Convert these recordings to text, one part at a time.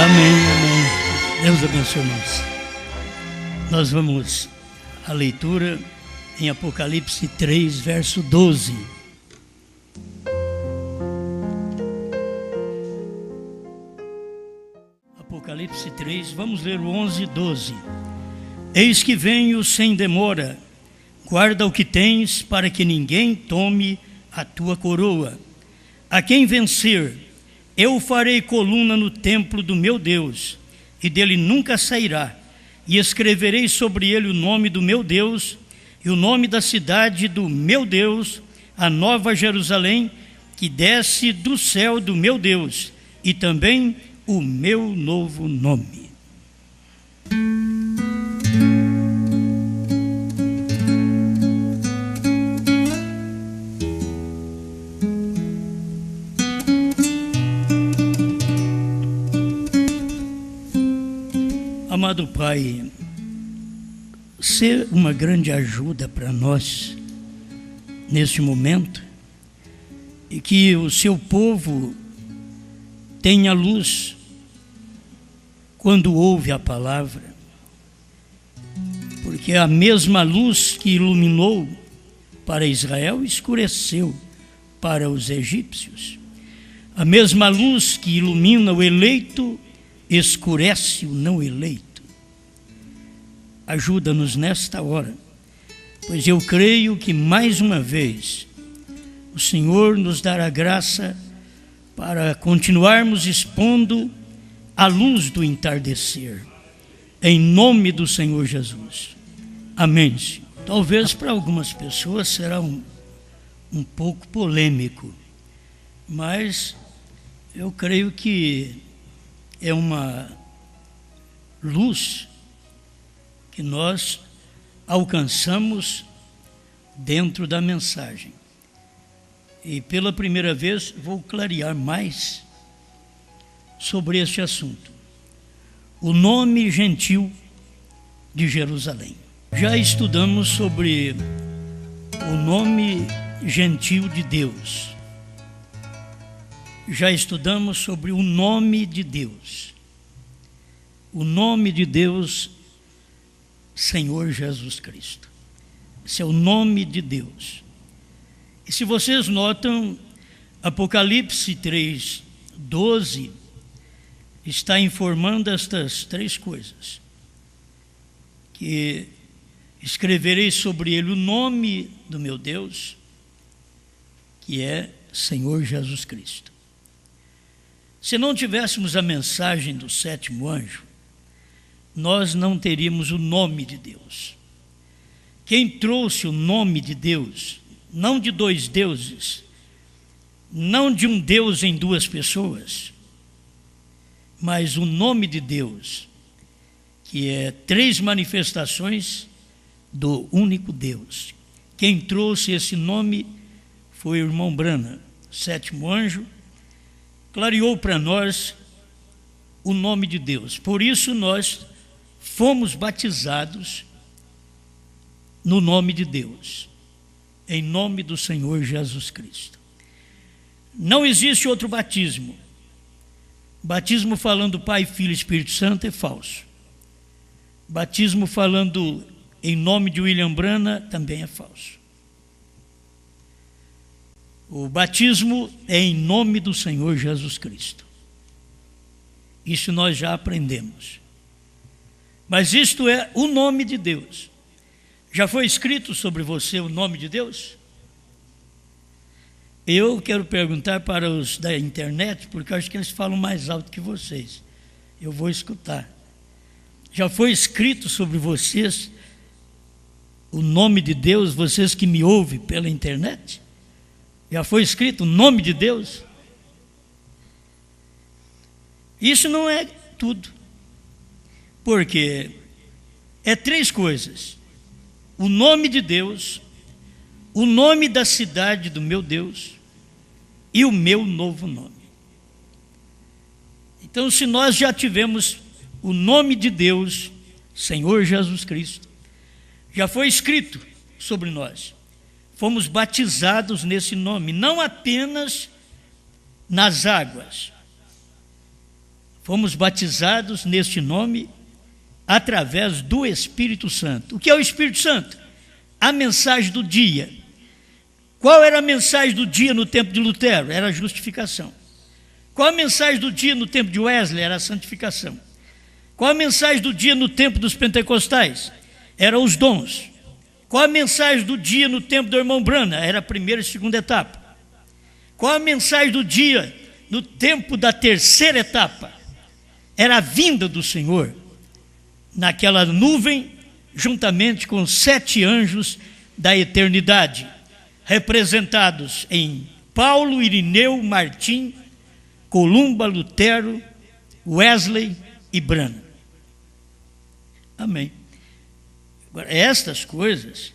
Amém, amém. Deus abençoe nós. Nós vamos à leitura em Apocalipse 3, verso 12. Apocalipse 3, vamos ler o 11 e 12. Eis que venho sem demora, guarda o que tens, para que ninguém tome a tua coroa. A quem vencer, eu farei coluna no templo do meu Deus, e dele nunca sairá, e escreverei sobre ele o nome do meu Deus, e o nome da cidade do meu Deus, a nova Jerusalém, que desce do céu do meu Deus, e também o meu novo nome. Amado Pai, ser uma grande ajuda para nós neste momento, e que o seu povo tenha luz quando ouve a palavra, porque a mesma luz que iluminou para Israel escureceu para os egípcios. A mesma luz que ilumina o eleito escurece o não eleito. Ajuda-nos nesta hora, pois eu creio que mais uma vez o Senhor nos dará graça para continuarmos expondo a luz do entardecer, em nome do Senhor Jesus. Amém. Talvez para algumas pessoas será um pouco polêmico, mas eu creio que é uma luz que nós alcançamos dentro da mensagem. E pela primeira vez vou clarear mais sobre este assunto. O nome gentil de Jerusalém. Já estudamos sobre o nome gentil de Deus. Já estudamos sobre o nome de Deus. O nome de Deus, Senhor Jesus Cristo. Esse é o nome de Deus. E se vocês notam, Apocalipse 3, 12, está informando estas três coisas. Que escreverei sobre ele o nome do meu Deus, que é Senhor Jesus Cristo. Se não tivéssemos a mensagem do sétimo anjo, nós não teríamos o nome de Deus. Quem trouxe o nome de Deus, não de dois deuses, não de um Deus em duas pessoas, mas o nome de Deus, que é três manifestações do único Deus. Quem trouxe esse nome foi o irmão Brana, sétimo anjo, clareou para nós o nome de Deus. Por isso nós fomos batizados no nome de Deus, em nome do Senhor Jesus Cristo. Não existe outro batismo. Batismo falando Pai, Filho e Espírito Santo é falso. Batismo falando em nome de William Brana também é falso. O batismo é em nome do Senhor Jesus Cristo. Isso nós já aprendemos. Mas isto é o nome de Deus. Já foi escrito sobre você o nome de Deus? Eu quero perguntar para os da internet, porque eu acho que eles falam mais alto que vocês. Eu vou escutar. Já foi escrito sobre vocês o nome de Deus, vocês que me ouvem pela internet? Já foi escrito o nome de Deus? Isso não é tudo. Porque é três coisas: o nome de Deus, o nome da cidade do meu Deus e o meu novo nome. Então, se nós já tivemos o nome de Deus, Senhor Jesus Cristo, já foi escrito sobre nós, fomos batizados nesse nome, não apenas nas águas, Fomos batizados neste nome através do Espírito Santo. O que é o Espírito Santo? A mensagem do dia. Qual era a mensagem do dia no tempo de Lutero? Era a justificação. Qual a mensagem do dia no tempo de Wesley? Era a santificação. Qual a mensagem do dia no tempo dos pentecostais? Eram os dons. Qual a mensagem do dia no tempo do irmão Branham? Era a primeira e segunda etapa. Qual a mensagem do dia no tempo da terceira etapa? Era a vinda do Senhor naquela nuvem, juntamente com os 7 anjos da eternidade, representados em Paulo, Irineu, Martim, Columba, Lutero, Wesley e Branham. Amém. Agora, estas coisas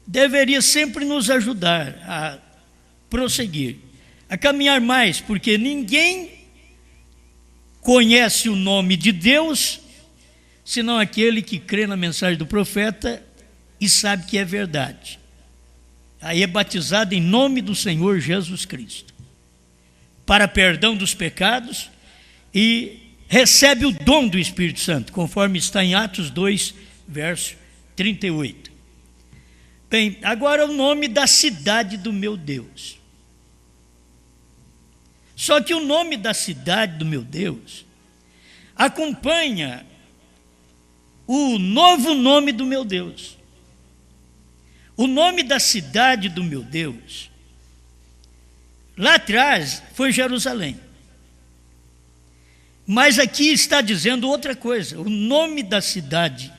deveriam sempre nos ajudar a prosseguir, a caminhar mais, porque ninguém conhece o nome de Deus senão aquele que crê na mensagem do profeta e sabe que é verdade. Aí é batizado em nome do Senhor Jesus Cristo, para perdão dos pecados, e recebe o dom do Espírito Santo, conforme está em Atos 2, verso 38. Bem, agora o nome da cidade do meu Deus. Só que o nome da cidade do meu Deus acompanha o novo nome do meu Deus. O nome da cidade do meu Deus, lá atrás, foi Jerusalém. Mas aqui está dizendo outra coisa. O nome da cidade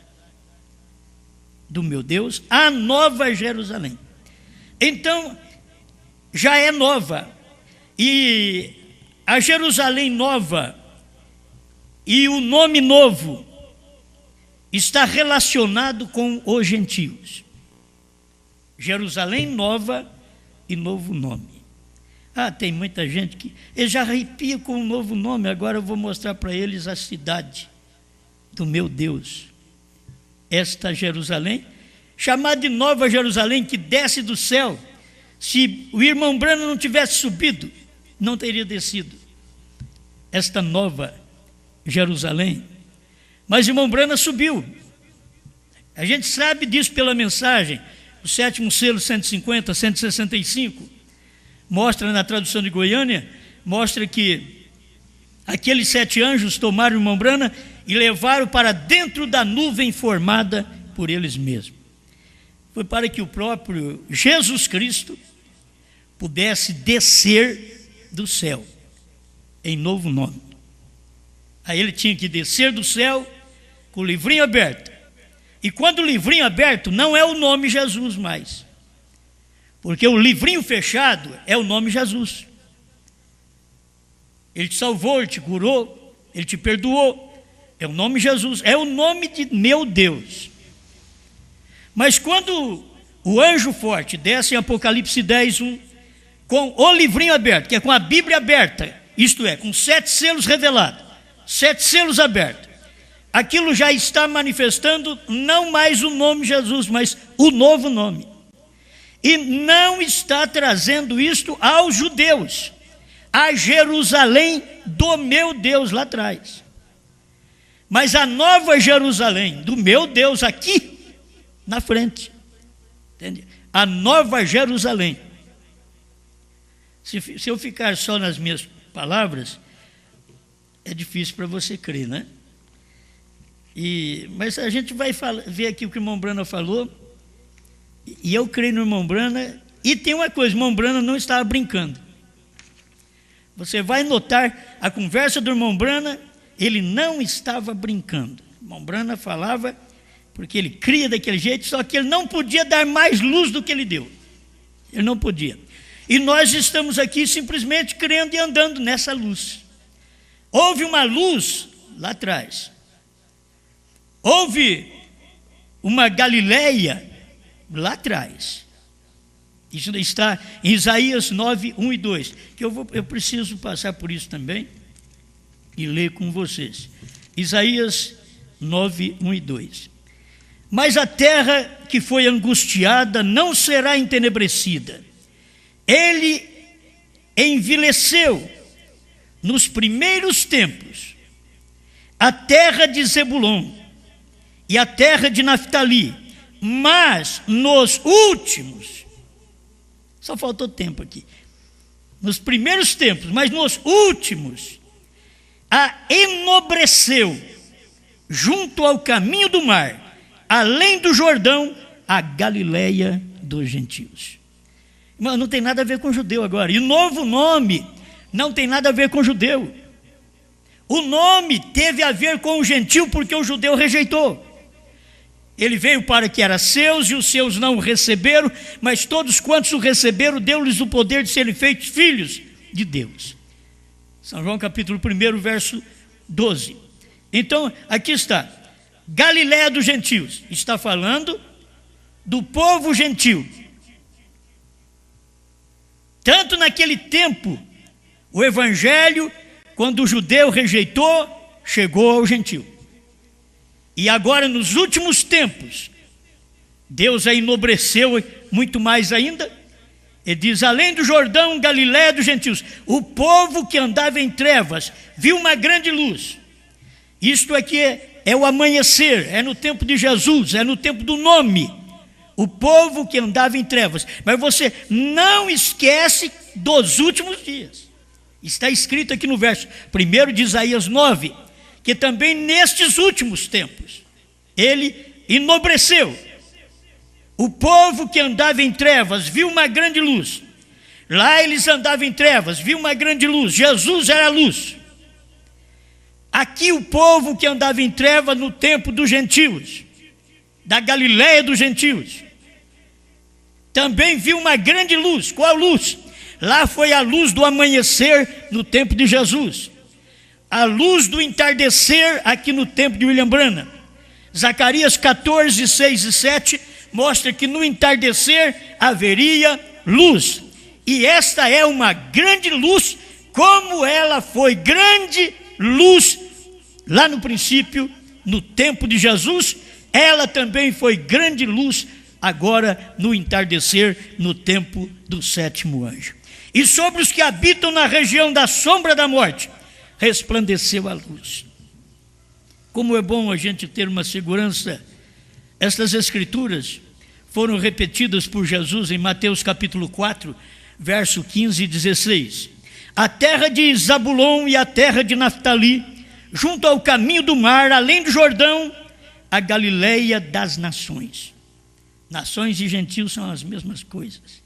do meu Deus, a Nova Jerusalém. Então, já é nova. E a Jerusalém nova e o nome novo está relacionado com os gentios. Jerusalém nova e novo nome. Tem muita gente que eles já arrepia com um novo nome. Agora eu vou mostrar para eles a cidade do meu Deus. Esta Jerusalém, chamada de Nova Jerusalém, que desce do céu. Se o irmão Branham não tivesse subido, não teria descido. Esta Nova Jerusalém. Mas o irmão Branham subiu. A gente sabe disso pela mensagem. O 7º selo 150, 165, mostra na tradução de Goiânia, mostra que aqueles 7 anjos tomaram o irmão Branham e levaram para dentro da nuvem formada por eles mesmos. Foi para que o próprio Jesus Cristo pudesse descer do céu em novo nome. Aí ele tinha que descer do céu com o livrinho aberto. E quando o livrinho aberto, não é o nome Jesus mais. Porque o livrinho fechado é o nome Jesus. Ele te salvou, ele te curou, ele te perdoou. É o nome Jesus, é o nome de meu Deus. Mas quando o anjo forte desce em Apocalipse 10, 1, com o livrinho aberto, que é com a Bíblia aberta, isto é, com 7 selos revelados, 7 selos abertos, aquilo já está manifestando não mais o nome Jesus, mas o novo nome. E não está trazendo isto aos judeus, a Jerusalém do meu Deus lá atrás. Mas a Nova Jerusalém do meu Deus aqui na frente. Entende? A Nova Jerusalém. Se eu ficar só nas minhas palavras, é difícil para você crer, né? Mas a gente vai ver aqui o que o irmão Branham falou, e eu creio no irmão Branham, e tem uma coisa, o irmão Branham não estava brincando. Você vai notar a conversa do irmão Branham, ele não estava brincando. O irmão Branham falava porque ele cria daquele jeito, só que ele não podia dar mais luz do que ele deu. Ele não podia. E nós estamos aqui simplesmente crendo e andando nessa luz. Houve uma luz lá atrás. Houve uma Galileia lá atrás. Isso está em Isaías 9, 1 e 2. Que eu preciso passar por isso também e ler com vocês. Isaías 9, 1 e 2. Mas a terra que foi angustiada não será entenebrecida. Ele envileceu nos primeiros tempos. a terra de Zebulon e a terra de Naftali, mas nos últimos, só faltou tempo aqui, nos primeiros tempos, mas nos últimos, a enobreceu junto ao caminho do mar, além do Jordão, a Galileia dos gentios. Mas não tem nada a ver com judeu agora. E o novo nome não tem nada a ver com judeu. O nome teve a ver com o gentil porque o judeu rejeitou. Ele veio para que era seus e os seus não o receberam, mas todos quantos o receberam, deu-lhes o poder de serem feitos filhos de Deus. São João capítulo 1, verso 12. Então, aqui está, Galileia dos gentios, está falando do povo gentil. Tanto naquele tempo, o evangelho, quando o judeu rejeitou, chegou ao gentil. E agora, nos últimos tempos, Deus a enobreceu muito mais ainda. Ele diz, além do Jordão, Galileia dos gentios, o povo que andava em trevas viu uma grande luz. Isto aqui é o amanhecer, é no tempo de Jesus, é no tempo do nome. O povo que andava em trevas. Mas você não esquece dos últimos dias. Está escrito aqui no verso 1 de Isaías 9, que também nestes últimos tempos, ele enobreceu. O povo que andava em trevas viu uma grande luz. Lá eles andavam em trevas, viu uma grande luz. Jesus era a luz. Aqui o povo que andava em trevas no tempo dos gentios, da Galileia dos gentios, também viu uma grande luz. Qual luz? Lá foi a luz do amanhecer no tempo de Jesus. A luz do entardecer aqui no tempo de William Branham. Zacarias 14, 6 e 7 mostra que no entardecer haveria luz. E esta é uma grande luz, como ela foi grande luz lá no princípio, no tempo de Jesus, ela também foi grande luz agora no entardecer, no tempo do sétimo anjo. E sobre os que habitam na região da sombra da morte, resplandeceu a luz. Como é bom a gente ter uma segurança. Estas escrituras foram repetidas por Jesus em Mateus capítulo 4, verso 15 e 16. A terra de Zabulon e a terra de Naftali, junto ao caminho do mar, além do Jordão, a Galileia das nações. Nações e gentios são as mesmas coisas.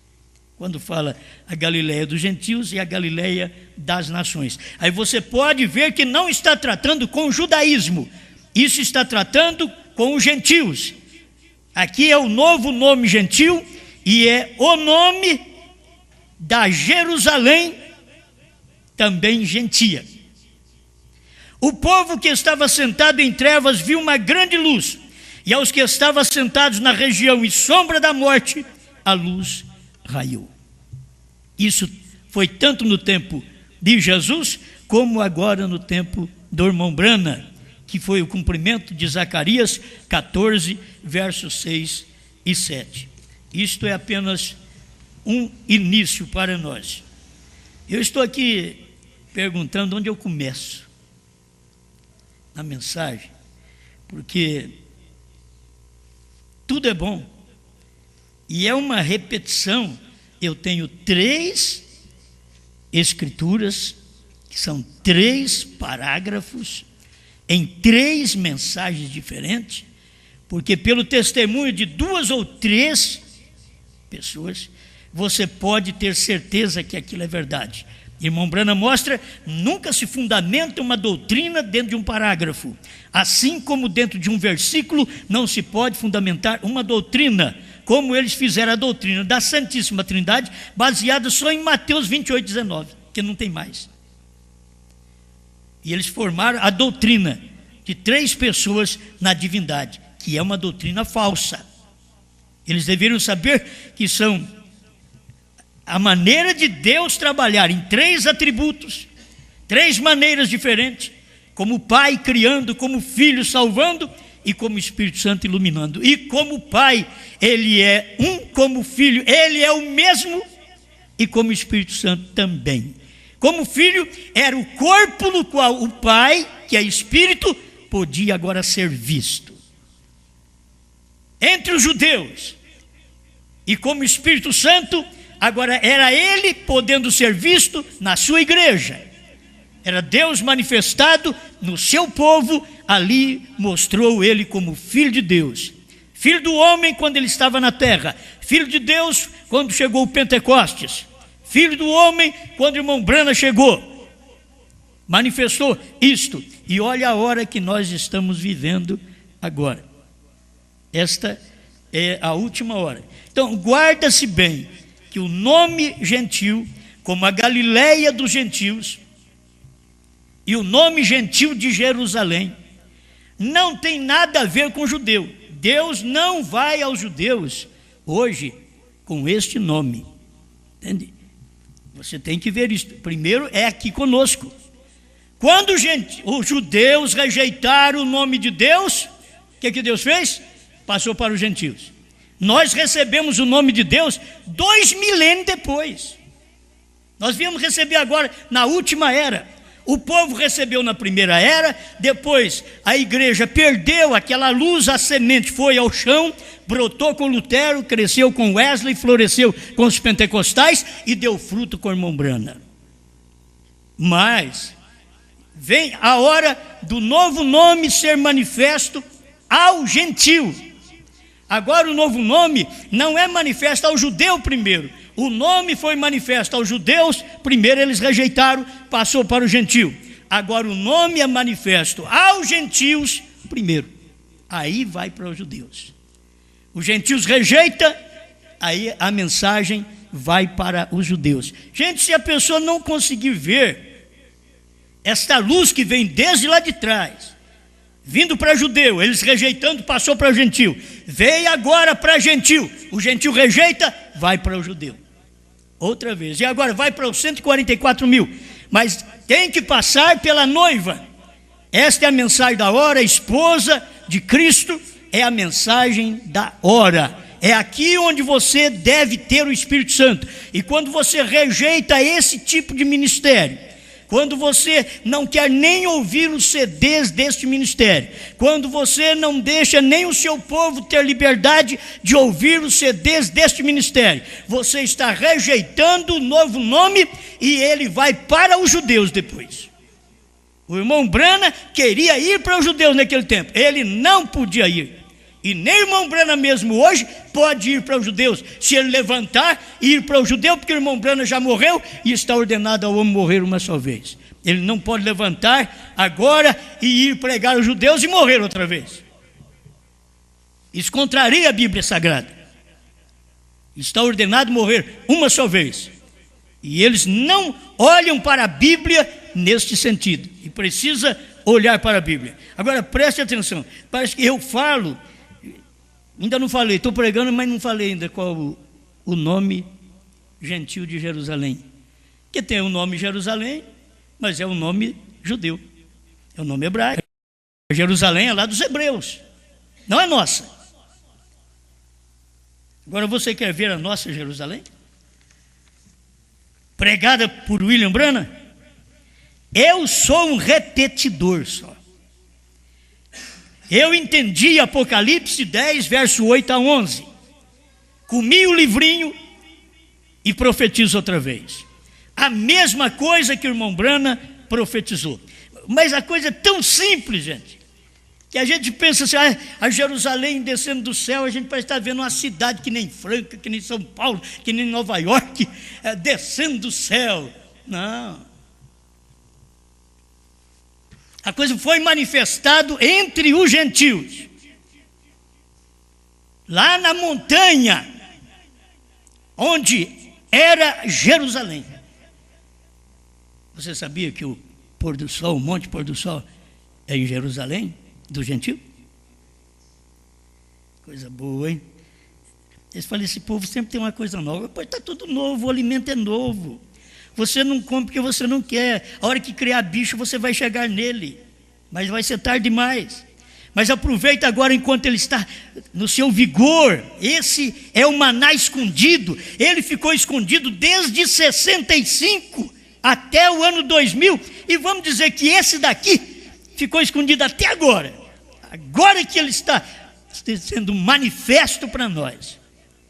Quando fala a Galileia dos gentios e a Galileia das nações. Aí você pode ver que não está tratando com o judaísmo. Isso está tratando com os gentios. Aqui é o novo nome gentil e é o nome da Jerusalém também gentia. O povo que estava sentado em trevas viu uma grande luz, e aos que estavam sentados na região e sombra da morte, a luz raiou. Isso foi tanto no tempo de Jesus, como agora no tempo do irmão Branham, que foi o cumprimento de Zacarias 14, versos 6 e 7. Isto é apenas um início para nós. Eu estou aqui perguntando onde eu começo na mensagem, porque tudo é bom e é uma repetição. Eu tenho 3 escrituras, que são 3 parágrafos, em 3 mensagens diferentes, porque pelo testemunho de 2 ou 3 pessoas, você pode ter certeza que aquilo é verdade. Irmão Branham mostra, nunca se fundamenta uma doutrina dentro de um parágrafo, assim como dentro de um versículo não se pode fundamentar uma doutrina, como eles fizeram a doutrina da Santíssima Trindade, baseada só em Mateus 28, 19, que não tem mais. E eles formaram a doutrina de 3 pessoas na divindade, que é uma doutrina falsa. Eles deveriam saber que são a maneira de Deus trabalhar em 3 atributos, 3 maneiras diferentes, como Pai criando, como Filho salvando e como Espírito Santo iluminando. E como Pai, Ele é um, como Filho, Ele é o mesmo, e como Espírito Santo também. Como Filho, era o corpo no qual o Pai, que é Espírito, podia agora ser visto entre os judeus. E como Espírito Santo, agora era ele podendo ser visto na sua igreja. Era Deus manifestado no seu povo, ali mostrou ele como Filho de Deus. Filho do homem quando ele estava na terra, Filho de Deus quando chegou o Pentecostes, Filho do homem quando o irmão Branham chegou. Manifestou isto. E olha a hora que nós estamos vivendo agora. Esta é a última hora. Então, guarda-se bem que o nome gentil, como a Galileia dos gentios, e o nome gentil de Jerusalém, não tem nada a ver com judeu. Deus não vai aos judeus hoje com este nome. Entende? Você tem que ver isso. Primeiro é aqui conosco. Quando os judeus rejeitaram o nome de Deus, o que Deus fez? Passou para os gentios. Nós recebemos o nome de Deus 2 milênios depois. Nós viemos receber agora na última era. O povo recebeu na primeira era, depois a igreja perdeu aquela luz, a semente foi ao chão, brotou com Lutero, cresceu com Wesley, floresceu com os pentecostais e deu fruto com o irmão Branham. Mas vem a hora do novo nome ser manifesto ao gentio. Agora o novo nome não é manifesto ao judeu primeiro. O nome foi manifesto aos judeus, primeiro eles rejeitaram, passou para o gentio. Agora o nome é manifesto aos gentios primeiro. Aí vai para os judeus. Os gentios rejeitam, aí a mensagem vai para os judeus. Gente, se a pessoa não conseguir ver esta luz que vem desde lá de trás, vindo para judeu, eles rejeitando, passou para o gentio, veio agora para gentio, o gentio rejeita, vai para o judeu, outra vez, e agora vai para os 144 mil, mas tem que passar pela noiva. Esta é a mensagem da hora, a esposa de Cristo, é a mensagem da hora, é aqui onde você deve ter o Espírito Santo. E quando você rejeita esse tipo de ministério, quando você não quer nem ouvir os CDs deste ministério, quando você não deixa nem o seu povo ter liberdade de ouvir os CDs deste ministério, você está rejeitando o novo nome e ele vai para os judeus depois. O irmão Branham queria ir para os judeus naquele tempo, ele não podia ir. E nem o irmão Branham mesmo hoje pode ir para os judeus, se ele levantar e ir para o judeu, porque o irmão Branham já morreu e está ordenado ao homem morrer uma só vez. Ele não pode levantar agora e ir pregar aos judeus e morrer outra vez. Isso contraria a Bíblia Sagrada. Está ordenado morrer uma só vez. E eles não olham para a Bíblia neste sentido. E precisa olhar para a Bíblia. Agora preste atenção, parece que eu falo, ainda não falei, estou pregando, mas não falei ainda qual o nome gentil de Jerusalém. Que tem o nome Jerusalém, mas é o nome judeu, é o nome hebraico. Jerusalém é lá dos hebreus, não é nossa. Agora você quer ver a nossa Jerusalém? Pregada por William Branham? Eu sou um repetidor só. Eu entendi Apocalipse 10, verso 8 a 11. Comi o livrinho e profetizo outra vez. A mesma coisa que o irmão Branham profetizou. Mas a coisa é tão simples, gente, que a gente pensa assim, a Jerusalém descendo do céu, a gente parece estar vendo uma cidade que nem Franca, que nem São Paulo, que nem Nova York, descendo do céu. Não. A coisa foi manifestado entre os gentios, lá na montanha, onde era Jerusalém. Você sabia que o pôr do sol, o monte pôr do sol, é em Jerusalém, do gentio? Coisa boa, hein? Eles falam, esse povo sempre tem uma coisa nova. Pois está tudo novo, o alimento é novo. Você não come porque você não quer. A hora que criar bicho, você vai chegar nele. Mas vai ser tarde demais. Mas aproveita agora enquanto ele está no seu vigor. Esse é o maná escondido. Ele ficou escondido desde 65 até o ano 2000. E vamos dizer que esse daqui ficou escondido até agora. Agora que ele está sendo manifesto para nós,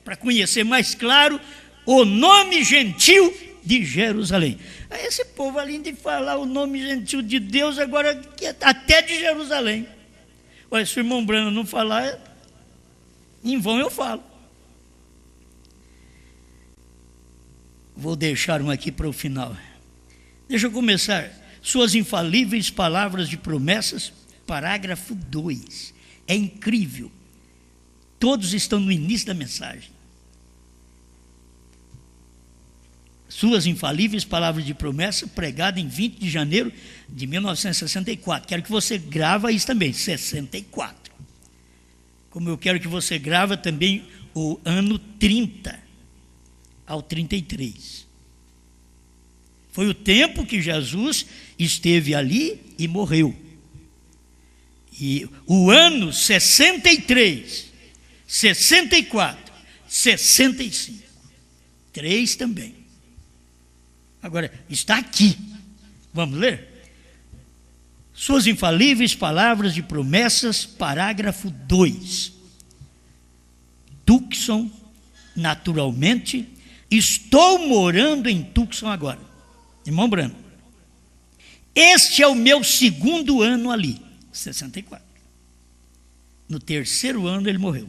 para conhecer mais claro o nome gentil de Jerusalém. Esse povo, além de falar o nome gentil de Deus, agora até de Jerusalém. Olha, se o irmão Brano não falar, em vão eu falo. Vou deixar um aqui para o final. Deixa eu começar. Suas infalíveis palavras de promessas, parágrafo 2. É incrível. Todos estão no início da mensagem. Suas infalíveis palavras de promessa, pregada em 20 de janeiro de 1964. Quero que você grava isso também, 64. Como eu quero que você grava também o ano 30 ao 33. Foi o tempo que Jesus esteve ali e morreu. E o ano 63, 64, 65. 3 também. Agora, está aqui. Vamos ler? Suas infalíveis palavras de promessas, parágrafo 2. Tucson, naturalmente, estou morando em Tucson agora. Irmão Brano, este é o meu segundo ano ali, 64. No terceiro ano ele morreu.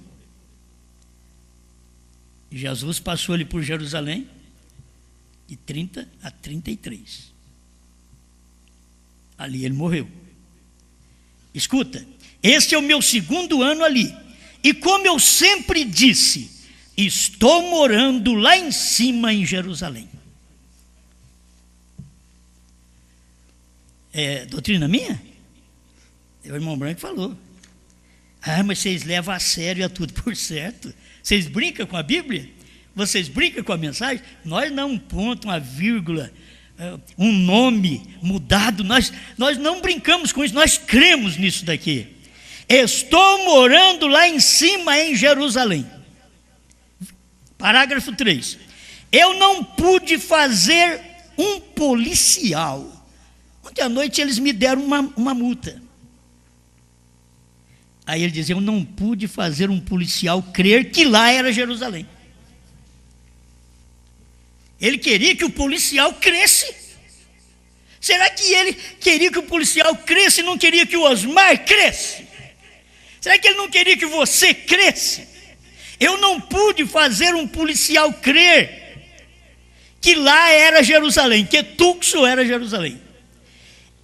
Jesus passou ali por Jerusalém, de 30 a 33. Ali ele morreu. Escuta, este é o meu segundo ano ali. E como eu sempre disse, estou morando lá em cima em Jerusalém. É doutrina minha? É o irmão Branco que falou. Mas vocês levam a sério a tudo por certo. Vocês brincam com a Bíblia? Vocês brincam com a mensagem? Nós não, um ponto, uma vírgula, um nome mudado, nós não brincamos com isso, nós cremos nisso daqui. Estou morando lá em cima em Jerusalém. Parágrafo 3. Eu não pude fazer um policial. Ontem à noite eles me deram uma multa. Aí ele dizia, eu não pude fazer um policial crer que lá era Jerusalém. Ele queria que o policial cresce. Será que ele queria que o policial cresça e não queria que o Osmar cresça? Será que ele não queria que você cresça? Eu não pude fazer um policial crer que lá era Jerusalém, que Tucson era Jerusalém.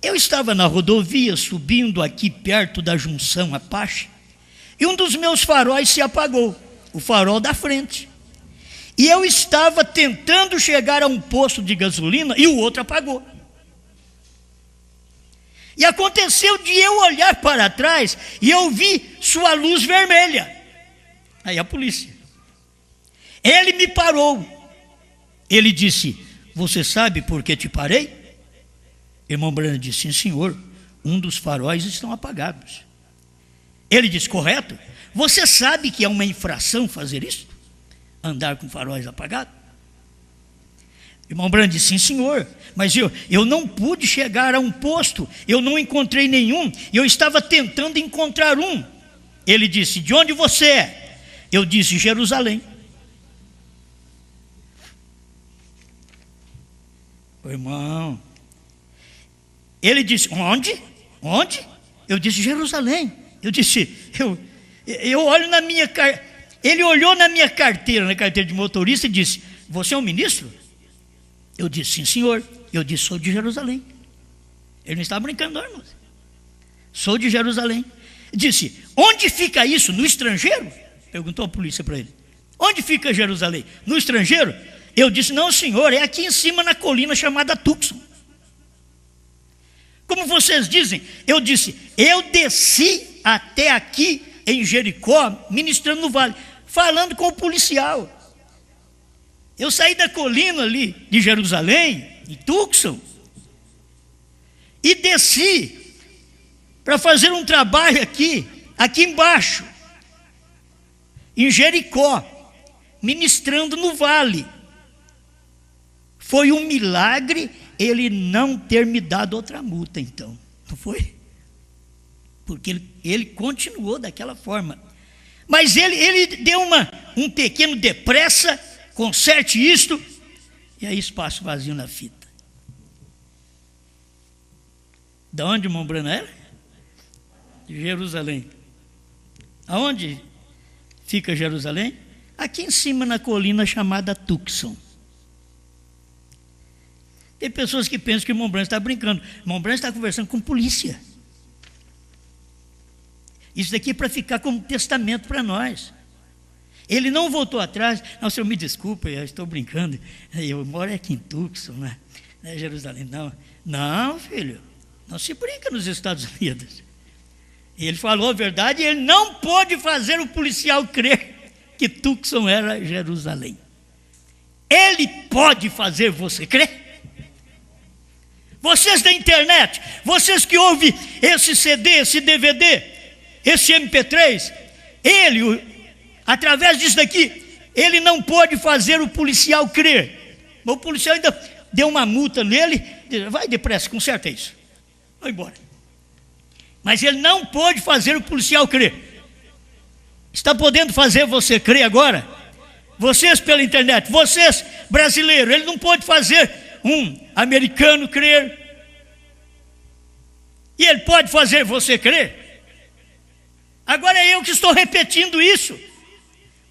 Eu estava na rodovia, subindo aqui perto da junção Apache, e um dos meus faróis se apagou, o farol da frente. E eu estava tentando chegar a um posto de gasolina e o outro apagou. E aconteceu de eu olhar para trás e eu vi sua luz vermelha. Aí a polícia. Ele me parou. Ele disse, você sabe por que te parei? Irmão Brano disse, sim senhor, um dos faróis estão apagados. Ele disse, correto? Você sabe que é uma infração fazer isso? Andar com faróis apagados? Irmão Brano disse, sim senhor, mas eu não pude chegar a um posto, eu não encontrei nenhum, eu estava tentando encontrar um. Ele disse, de onde você é? Eu disse, Jerusalém. Irmão, ele disse, onde? Onde? Eu disse, Jerusalém. Eu disse, eu olho na minha carteira. Ele olhou na minha carteira, na carteira de motorista e disse, você é um ministro? Eu disse, sim senhor. Eu disse, sou de Jerusalém. Ele não estava brincando não, irmão. Sou de Jerusalém. Disse, onde fica isso? No estrangeiro? Perguntou a polícia para ele. Onde fica Jerusalém? No estrangeiro? Eu disse, não senhor, é aqui em cima na colina chamada Tucson. Como vocês dizem, eu disse, eu desci até aqui em Jericó, ministrando no vale, falando com o policial. Eu saí da colina ali de Jerusalém, em Tucson, e desci para fazer um trabalho aqui embaixo, em Jericó, ministrando no vale. Foi um milagre ele não ter me dado outra multa, então, não foi? porque ele continuou daquela forma. Mas ele deu um pequeno depressa, conserte isto, e aí espaço vazio na fita. Da onde Mombrana era? De Jerusalém. Aonde fica Jerusalém? Aqui em cima na colina chamada Tucson. Tem pessoas que pensam que Mombrana está brincando. Mombrana está conversando com polícia. Isso daqui é para ficar como testamento para nós. Ele não voltou atrás. Não, senhor, me desculpa, eu estou brincando. Eu moro aqui em Tucson, né? Não é Jerusalém, não. Não, filho, não se brinca nos Estados Unidos. Ele falou a verdade e ele não pôde fazer o policial crer que Tucson era Jerusalém. Ele pode fazer você crer? Vocês da internet, vocês que ouvem esse CD, esse DVD, esse MP3, ele, através disso daqui, ele não pôde fazer o policial crer. O policial ainda deu uma multa nele, vai depressa, conserta isso, vai embora. Mas ele não pôde fazer o policial crer. Está podendo fazer você crer agora? Vocês pela internet, vocês brasileiros, ele não pôde fazer um americano crer. E ele pode fazer você crer. Agora é eu que estou repetindo isso.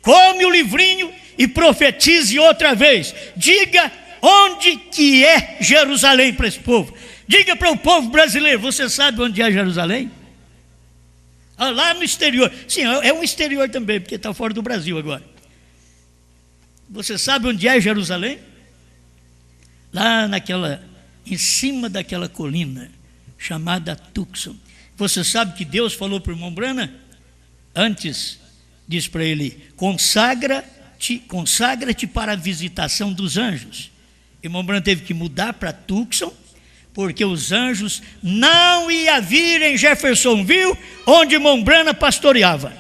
Come o livrinho e profetize outra vez. Diga onde que é Jerusalém para esse povo. Diga para o povo brasileiro, você sabe onde é Jerusalém? Ah, lá no exterior. Sim, é um exterior também, porque está fora do Brasil agora. Você sabe onde é Jerusalém? Lá em cima daquela colina chamada Tucson. Você sabe que Deus falou para o irmão Brana? Antes, diz para ele, consagra-te para a visitação dos anjos. O irmão Brana teve que mudar para Tucson, porque os anjos não iam vir em Jeffersonville, onde irmão Brana pastoreava.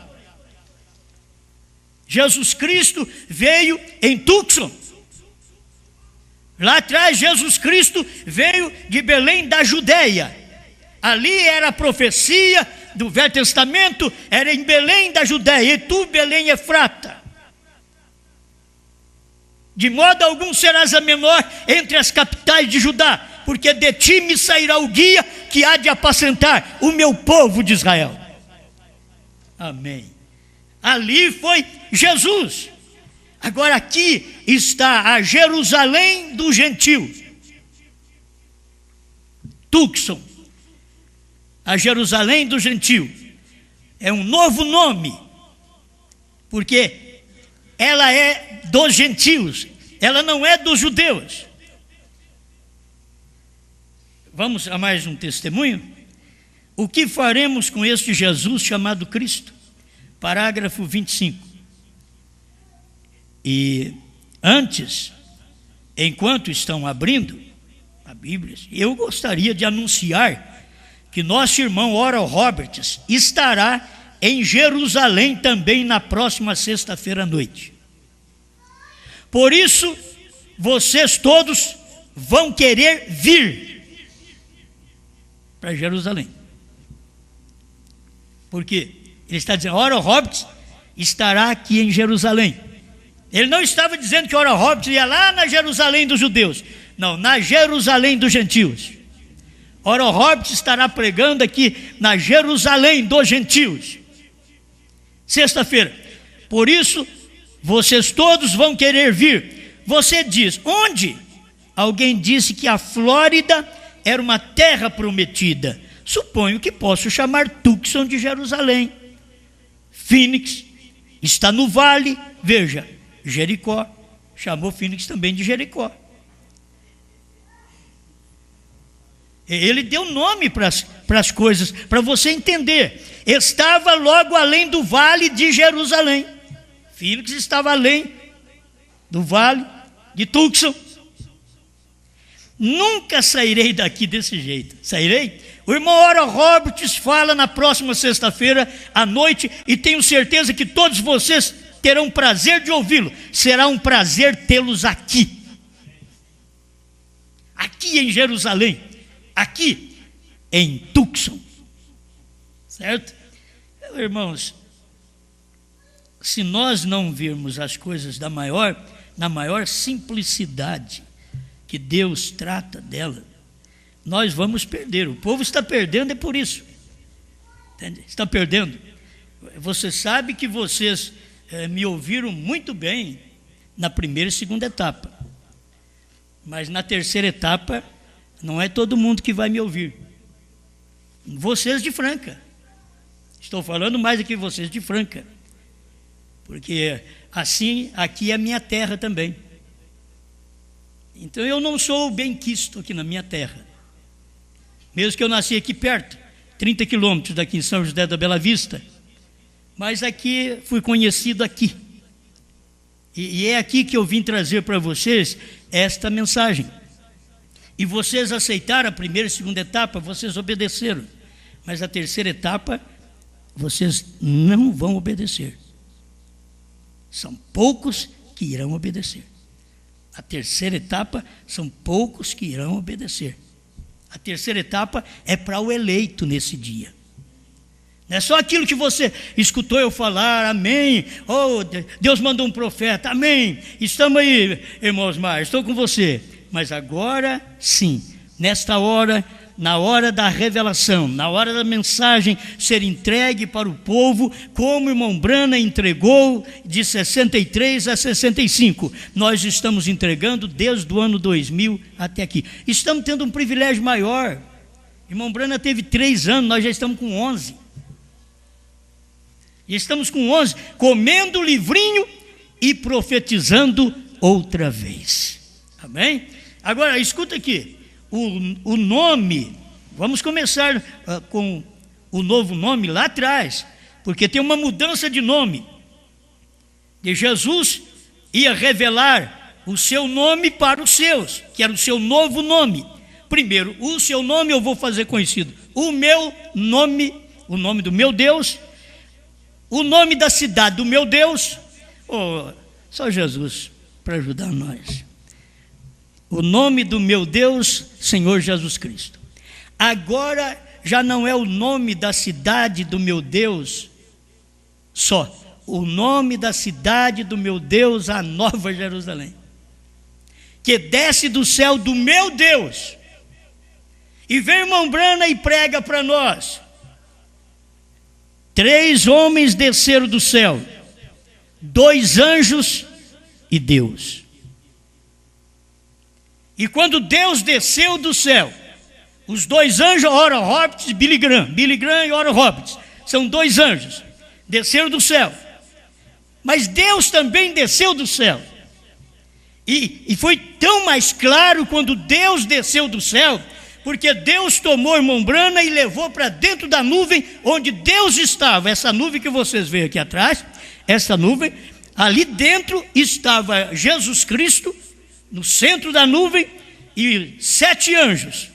Jesus Cristo veio em Tucson. Lá atrás, Jesus Cristo veio de Belém da Judéia. Ali era a profecia do Velho Testamento, era em Belém da Judéia. E tu, Belém Efrata, de modo algum serás a menor entre as capitais de Judá, porque de ti me sairá o guia que há de apacentar o meu povo de Israel. Amém. Ali foi Jesus. Agora aqui está a Jerusalém dos gentios. Tucson. A Jerusalém dos gentios. É um novo nome, porque ela é dos gentios, ela não é dos judeus. Vamos a mais um testemunho? O que faremos com este Jesus chamado Cristo? Parágrafo 25. E antes, enquanto estão abrindo a Bíblia, eu gostaria de anunciar que nosso irmão Oral Roberts estará em Jerusalém também na próxima sexta-feira à noite. Por isso, vocês todos vão querer vir para Jerusalém. Por quê? Ele está dizendo, Oral Roberts estará aqui em Jerusalém. Ele não estava dizendo que Oral Roberts ia lá na Jerusalém dos judeus. Não, na Jerusalém dos gentios. Oral Roberts estará pregando aqui na Jerusalém dos gentios. Sexta-feira. Por isso, vocês todos vão querer vir. Você diz, onde? Alguém disse que a Flórida era uma terra prometida. Suponho que posso chamar Tucson de Jerusalém. Phoenix está no vale, veja, Jericó. Chamou Phoenix também de Jericó. Ele deu nome para as coisas, para você entender. Estava logo além do vale de Jerusalém. Phoenix estava além do vale de Tucson. Nunca sairei daqui desse jeito. Sairei? O irmão Oral Roberts fala na próxima sexta-feira à noite e tenho certeza que todos vocês terão prazer de ouvi-lo. Será um prazer tê-los aqui. Aqui em Jerusalém. Aqui em Tucson. certo? Irmãos, se nós não virmos as coisas na maior simplicidade que Deus trata dela, nós vamos perder. O povo está perdendo, é por isso. Entende? Está perdendo. Você sabe que vocês me ouviram muito bem na primeira e segunda etapa, mas na terceira etapa não é todo mundo que vai me ouvir. Vocês de Franca, estou falando mais aqui vocês de Franca, porque assim aqui é a minha terra também. Então eu não sou benquisto aqui na minha terra, mesmo que eu nasci aqui perto, 30 quilômetros daqui em São José da Bela Vista, mas aqui fui conhecido aqui, e é aqui que eu vim trazer para vocês esta mensagem. E vocês aceitaram a primeira e segunda etapa, vocês obedeceram, mas a terceira etapa vocês não vão obedecer. São poucos que irão obedecer. A terceira etapa são poucos que irão obedecer. A terceira etapa é para o eleito nesse dia. Não é só aquilo que você escutou eu falar, amém. Oh, Deus mandou um profeta, amém. Estamos aí, irmãos Mar, estou com você. Mas agora sim, nesta hora, na hora da revelação, na hora da mensagem ser entregue para o povo, como o irmão Brana entregou de 63 a 65, nós estamos entregando desde o ano 2000 até aqui. Estamos tendo um privilégio maior. Irmão Brana teve 3 anos, nós já estamos com 11. E estamos com 11, comendo o livrinho e profetizando outra vez. Amém? Agora, escuta aqui. O nome, vamos começar com o novo nome lá atrás, porque tem uma mudança de nome. E Jesus ia revelar o seu nome para os seus, que era o seu novo nome. Primeiro, o seu nome eu vou fazer conhecido. O meu nome, o nome do meu Deus, o nome da cidade do meu Deus. Oh, só Jesus para ajudar nós. O nome do meu Deus, Senhor Jesus Cristo. Agora já não é o nome da cidade do meu Deus só. O nome da cidade do meu Deus, a Nova Jerusalém, que desce do céu do meu Deus. E vem irmão Brana e prega para nós. 3 homens desceram do céu, 2 anjos e Deus. E quando Deus desceu do céu, os 2 anjos, Oral Roberts e Billy Graham e Oral Roberts, são 2 anjos, desceram do céu. Mas Deus também desceu do céu. E foi tão mais claro quando Deus desceu do céu, porque Deus tomou irmão Brana e levou para dentro da nuvem onde Deus estava. Essa nuvem que vocês veem aqui atrás, essa nuvem, ali dentro estava Jesus Cristo, no centro da nuvem, e 7 anjos.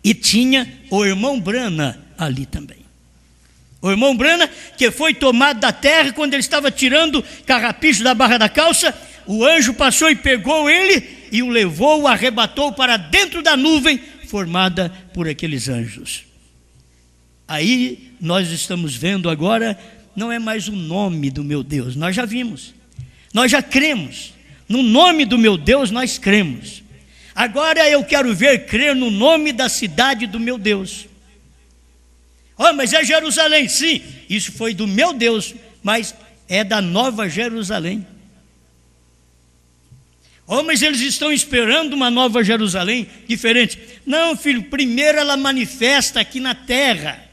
E tinha o irmão Brana ali também. O irmão Brana, que foi tomado da terra quando ele estava tirando carrapicho da barra da calça, o anjo passou e pegou ele e o levou, o arrebatou para dentro da nuvem formada por aqueles anjos. Aí nós estamos vendo agora, não é mais o nome do meu Deus, nós já vimos, nós já cremos, no nome do meu Deus nós cremos. Agora eu quero crer no nome da cidade do meu Deus. Oh, mas é Jerusalém, sim, isso foi do meu Deus, mas é da Nova Jerusalém. Oh, mas eles estão esperando uma Nova Jerusalém diferente. Não, filho, primeiro ela manifesta aqui na terra.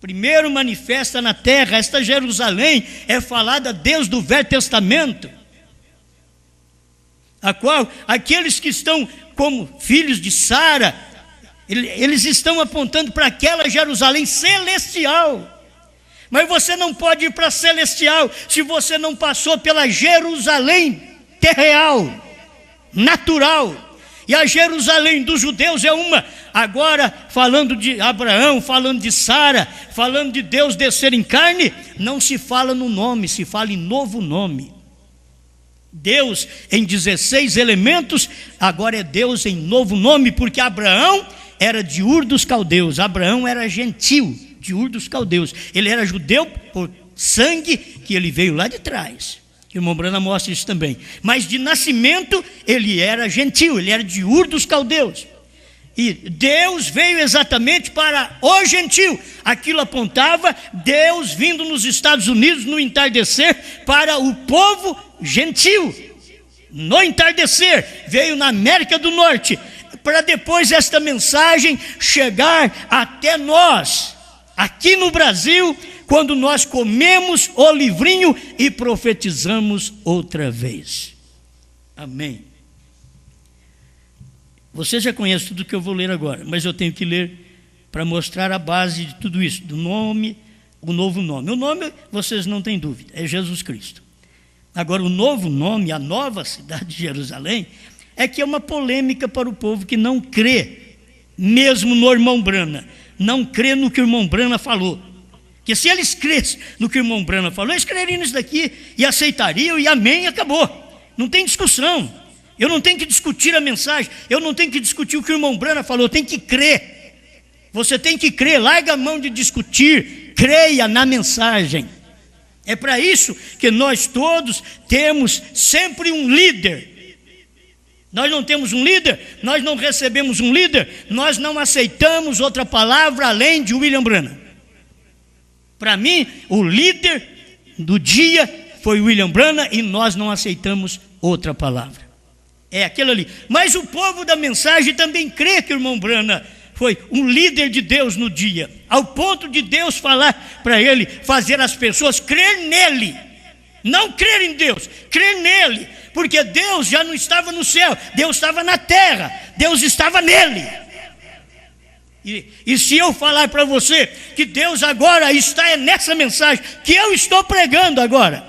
Primeiro manifesta na terra. Esta Jerusalém é falada desde o Velho Testamento, a qual aqueles que estão como filhos de Sara, eles estão apontando para aquela Jerusalém celestial. Mas você não pode ir para a celestial se você não passou pela Jerusalém terreal, natural. E a Jerusalém dos judeus é uma. Agora, falando de Abraão, falando de Sara, falando de Deus descer em carne, não se fala no nome, se fala em novo nome. Deus em 16 elementos, agora é Deus em novo nome, porque Abraão, era de Ur dos Caldeus. Abraão era gentil, de Ur dos Caldeus. Ele era judeu por sangue, que ele veio lá de trás. O irmão Branham mostra isso também. Mas de nascimento ele era gentil, ele era de Ur dos Caldeus. E Deus veio exatamente para o gentil. Aquilo apontava Deus vindo nos Estados Unidos no entardecer para o povo gentil. No entardecer, veio na América do Norte, para depois esta mensagem chegar até nós, aqui no Brasil, quando nós comemos o livrinho e profetizamos outra vez. Amém. Você já conhece tudo que eu vou ler agora, mas eu tenho que ler para mostrar a base de tudo isso, do nome, o novo nome. O nome, vocês não têm dúvida, é Jesus Cristo. Agora, o novo nome, a nova cidade de Jerusalém, é que é uma polêmica para o povo que não crê, mesmo no irmão Branham, não crê no que o irmão Branham falou. Porque se eles cressem no que o irmão Branham falou, eles creriam nisso daqui e aceitariam, e amém, acabou. Não tem discussão. Eu não tenho que discutir a mensagem, eu não tenho que discutir o que o irmão Branham falou, eu tenho que crer. Você tem que crer, larga a mão de discutir, creia na mensagem. É para isso que nós todos temos sempre um líder. Nós não temos um líder, nós não recebemos um líder, nós não aceitamos outra palavra além de William Branham. Para mim, o líder do dia foi William Branham e nós não aceitamos outra palavra. É aquilo ali. Mas o povo da mensagem também crê que o irmão Branham foi um líder de Deus no dia, ao ponto de Deus falar para ele, fazer as pessoas crer nele, não crer em Deus, crer nele, porque Deus já não estava no céu, Deus estava na terra, Deus estava nele. E se eu falar para você que Deus agora está nessa mensagem que eu estou pregando agora,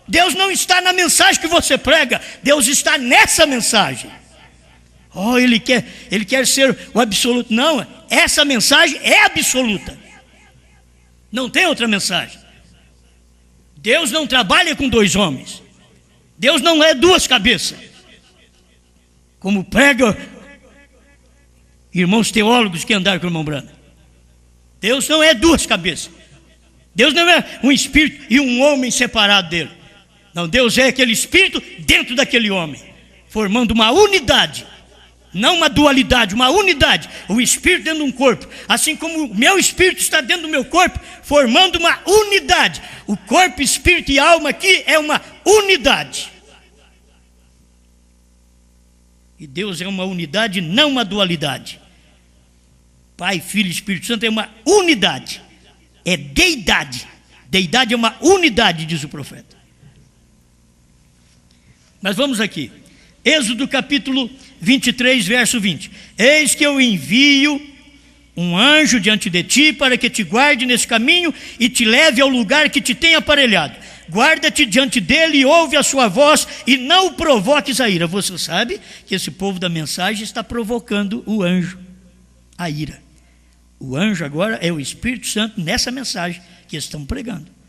Deus não está na mensagem que você prega, Deus está nessa mensagem. Oh, ele quer ser o absoluto. Não, essa mensagem é absoluta. Não tem outra mensagem. Deus não trabalha com dois homens. Deus não é duas cabeças. Como prega irmãos teólogos que andaram com o irmão Branham. Deus não é duas cabeças. Deus não é um espírito e um homem separado dele. Não, Deus é aquele espírito dentro daquele homem, formando uma unidade. Não uma dualidade, uma unidade. O espírito dentro de um corpo. Assim como o meu espírito está dentro do meu corpo, formando uma unidade. O corpo, espírito e alma aqui é uma unidade. E Deus é uma unidade, não uma dualidade. Pai, Filho e Espírito Santo é uma unidade. É deidade. Deidade é uma unidade, diz o profeta. Mas vamos aqui. Êxodo capítulo 23, verso 20. Eis que eu envio um anjo diante de ti para que te guarde nesse caminho e te leve ao lugar que te tem aparelhado. Guarda-te diante dele e ouve a sua voz e não o provoques a ira. Você sabe que esse povo da mensagem está provocando o anjo, a ira. O anjo agora é o Espírito Santo nessa mensagem que estão pregando.